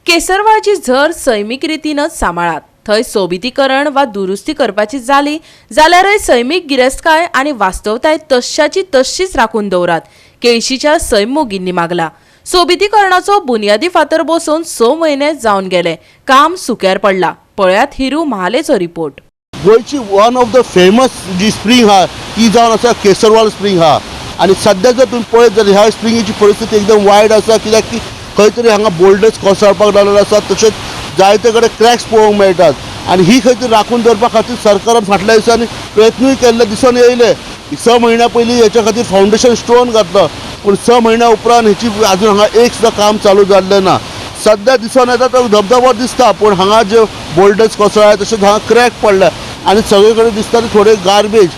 केसरवाळची झर सैमीक रितीनच सांबाळात। थंय सोबितीकरण वा दुरुस्ती करपाची जाली जाल्यारय सैमीक गिरेस्तकाय आणि वास्तवताय तश्याची तशीच राखून दवरात। केळशीच्या सैम मोगींनी मागला। सोबितीकरणाचो बुनियादी फातर बसोवन 6 म्हयने जावन गेले, काम सुक्यार पडला। पळयात हिरू महालेचो रिपोर्ट। गोयची वन ऑफ द फेमस जी स्प्रिंग हा ती जावन आसा केसरवाल स्प्रिंग हा। आणि सध्या जर तुम्ही पळयत जाल्यार ह्या स्प्रिंगेची परिस्थिती एकदम वायट आसा, कित्याक की खंय तरी हांगा बोल्डर्स कोसळपाक लागलेले आसा, तशेंच जायते कडेन क्रॅक्स पळोवंक मेळटात। आणि ही खंय तरी राखून दवरपा खातीर सरकारान फाटल्या दिसांनी प्रयत्नूय केल्ले दिसून येयले। 6 म्हयन्या पयलीं हेच्या खातीर फावंडेशन स्टोन घातलो, पूण 6 म्हयन्या उपरांत हेची आजून हांगा एक सुद्दां काम चालू जाल्लें ना। सध्या दिसून येता तो धबधबो दिसता, पूण हांगा जे बोल्डर्स कोसळ्ळा तशेंच हांगा क्रॅक पडला आणि सगळे कडेन दिसता थोडे गार्बेज।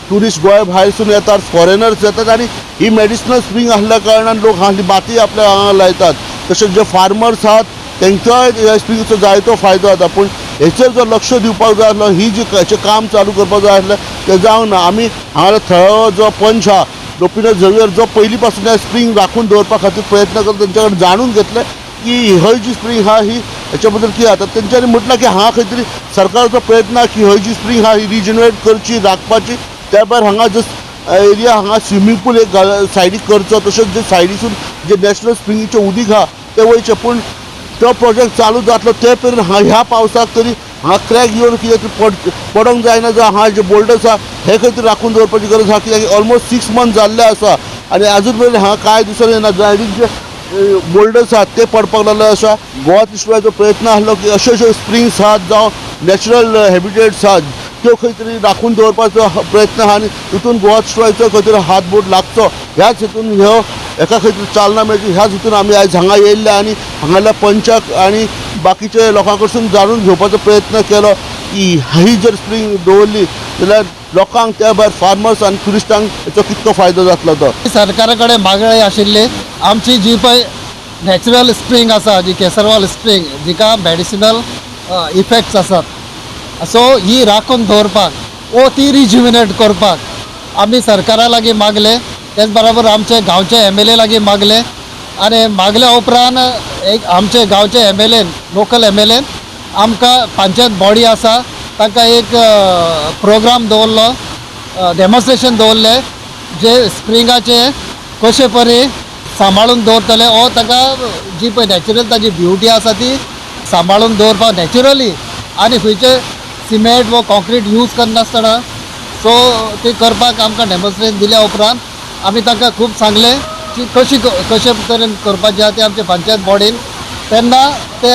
ट्युरिस्ट गोंया भायरसून येतात, फॉरेनर्स येतात आणि ही मेडिसिनल स्प्रिंग आसल्या कारणान लोक हांगा बाती आपल्या हांगा लायतात। तशेंच जे फार्मर्स आहात तेंकांय ह्या स्प्रिंगेचो जायतो फायदो जाता, पूण हेचेर जो लक्ष दिवपाक जाय आसलो, ही जी हेचें काम चालू करपाक जाय आसलें तें जावंक ना। आमी हांगा थळावो जो पंच हा लोपिनो झेवियर जो पयलीं पासून ह्या स्प्रिंग राखून दवरपा खातीर प्रयत्न करता, तेंच्या कडेन जाणून घेतले की हय जी स्प्रिंग हा ही हेच्या बद्दल कितें जाता। तेंच्यांनी म्हटलां की हांगा खंय तरी सरकाराचो प्रयत्न हा की हय जी स्प्रिंग हा ही रिजनरेट करची, राखपाची। त्या भायर हांगा जस्ट एरिया हांगा स्विमींग पूल एक सायडीक करचो, तशेंच जे सायडीसून जे नॅशनल स्प्रिंगेचें उदीक हा तें वयचें, पूण तो प्रोजेक्ट चालू जातलो ते पर्यंत ह्या पावसाक तरी हांगा क्रॅक येवन कितें तरी पडोंक जायना। जावं हांगा जे बोल्डर्स आहा हे खंय तरी राखून दवरपाची गरज आहा, कित्याक ऑलमोस्ट 6 मंथ जाल्ले आसा आनी आजून मेरेन हांगा कांय दिसून येना। जायतीं जे बोल्डर्स आहात ते पडपाक लागले आसा। गोवा तिसऱ्याचो प्रयत्न आसलो की अश्यो स्प्रिंग्स आहात जावं नॅचरल हॅबिटेट्स आहात त्यो खंय तरी राखून दवरपाचो प्रयत्न आहा आनी तितून गोवा तिसऱ्याचो खंय तरी हातबोट लागचो, ह्याच हेतून एका खंय तरी चालना मेळची, ह्याच हेतून आमी आयज हांगा येयल्ले आनी हांगाल्या पंचाक आनी बाकीचे लोकां कडसून जाणून घेवपाचो प्रयत्न केलो की ही जर स्प्रिंग दवरली जाल्यार लोकांक त्या भायर फार्मर्स आनी ट्युरिस्टांक हेचो कितको फायदो जातलो तो। सरकारा कडेन मागणी आशिल्ली आमची जी पळय नॅचरल स्प्रिंग आसा, जी केसरवाल स्प्रिंग जिका मेडिसिनल इफेक्ट्स आसात, सो ही राखून दवरपाक ओ ती रिज्युमिनेट करपाक आमी सरकारा लागीं मागले। तेच बरोबर आमचे गांवचे MLA लागीं मागले आनी मागल्या उपरांत एक आमचे गांवचे MLA लोकल MLA आमकां पंचायत बॉडी आसा ताका एक प्रोग्राम दवरलो, डेमॉन्स्ट्रेशन दवरले जे स्प्रिंगाचे कशे परी सांबाळून दवरतले ओ ताका जी पळय नॅचरल ताजी ब्युटी आसा ती सांबाळून दवरपाक नॅचरली आनी खंयचे सिमेंट वा कॉन्क्रीट यूज करनासतना सो ती करपाक आमकां डेमॉन्स्ट्रेशन दिल्या उपरांत आमी तांकां खूब सांगलें की कशे तरेन करपाचें आहा तें आमच्या पंचायत बॉडीन। तेन्ना ते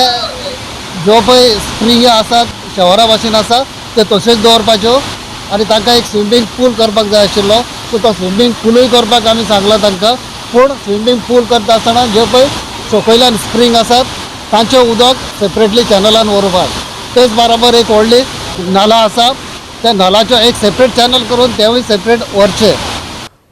ज्यो पळय स्प्रिंग आसात शहरा भाशेन आसा ते तश्योच दवरपाच्यो आनी तांकां एक स्विमींग पूल करपाक जाय आशिल्लो, सो तो स्विमींग पूलूय करपाक आमी सांगला तांकां। पूण स्विमींग पूल करता आसतना ज्यो पळय सकयल्यान स्प्रिंग आसात तांचें उदक सेपरेटली चॅनलान व्हरपाक। तेच बरोबर एक व्हडली नाला आसा, त्या नालाचो एक सेपरेट चॅनल करून तेवूय सेपरेट व्हरचें।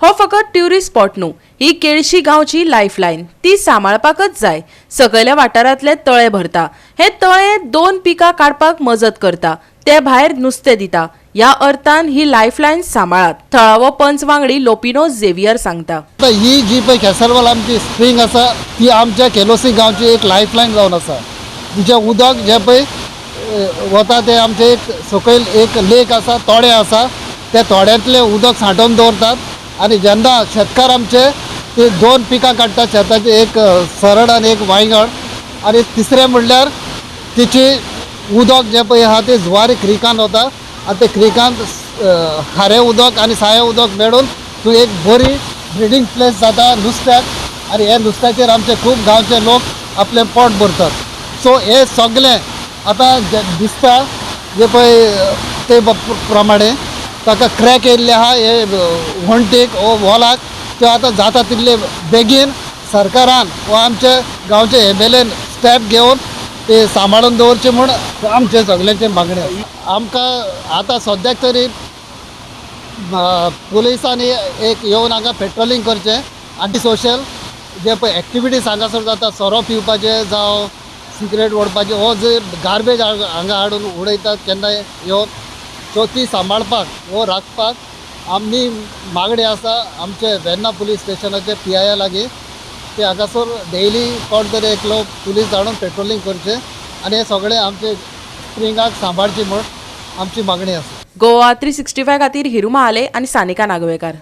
हो फकत ट्युरिस्ट स्पॉट न्हू, ही केळशी गांवची लायफलायन, ती सांबाळपाकच जाय। सकयल्या वाठारांतले तळे भरता, हे तळे 2 पिकां काडपाक मजत करता, ते भायर नुस्तें दिता। ह्या अर्थान ही लायफलायन सांबाळात, थळावो पंच वांगडी लोपिनो झेवियर सांगता। ही जी पळय केसरवाल आमची स्प्रिंग आसा ती आमच्या केलोसी गांवची एक लायफलायन जावन आसा। तिचें उदक जे पळय वता ते आमचे एक सकयल एक लेक आसा, तोडे आसा, त्या तोड्यांतले उदक सांठोवन दवरतात आनी जेन्ना शेतकार आमचे ते 2 पिकां काडटात शेताची, एक सरड आनी एक वांयगण, आनी तिसरें म्हणल्यार तिची उदक जे पळय आहा ते जुवारी क्रिकान वता आनी ते क्रिकांत खारें उदक आनी सायें उदक मेळून थंय एक बरी ब्रिडींग प्लेस जाता नुस्त्याक आनी हे नुस्त्याचेर आमचे खूब गांवचे लोक आपलें पोट भरतात। सो हे सगळें आतां दिसता जे पळय ते प्रमाणे ताका क्रॅक येयल्ले आहा हे वणटीक वो वॉलाक, त्यो आतां जाता तितले बेगीन सरकारान वा आमचे गांवचे MLA स्टेप घेवन ते सांबाळून दवरचे म्हूण आमचे सगळ्यांचे मागणी आसा। आमकां आतां सद्याक तरी पुलिसांनी एक येवन हांगा पेट्रोलिंग करचें, आंटी सोशल जे पळय एक्टिविटीज हांगासर जाता, सोरो पिवपाचे जावं सिगरेट ओडपाचे हो जे गार्बेज हांगा हाडून उडयतात केन्नाय येवन, सो ती सांबाळपाक वो राखपाक आमची मागणी आसा आमचे वेर्ना पुलीस स्टेशनाचे PI लागीं की हांगासर डेली कोण तरी एकलो पुलीस धाडून पेट्रोलिंग करचें आनी हे सगळे आमचे स्प्रिंगाक सांबाळची म्हूण आमची मागणी आसा. गोवा 365 खातीर हिरू महाले आनी सानिका नागवेकर.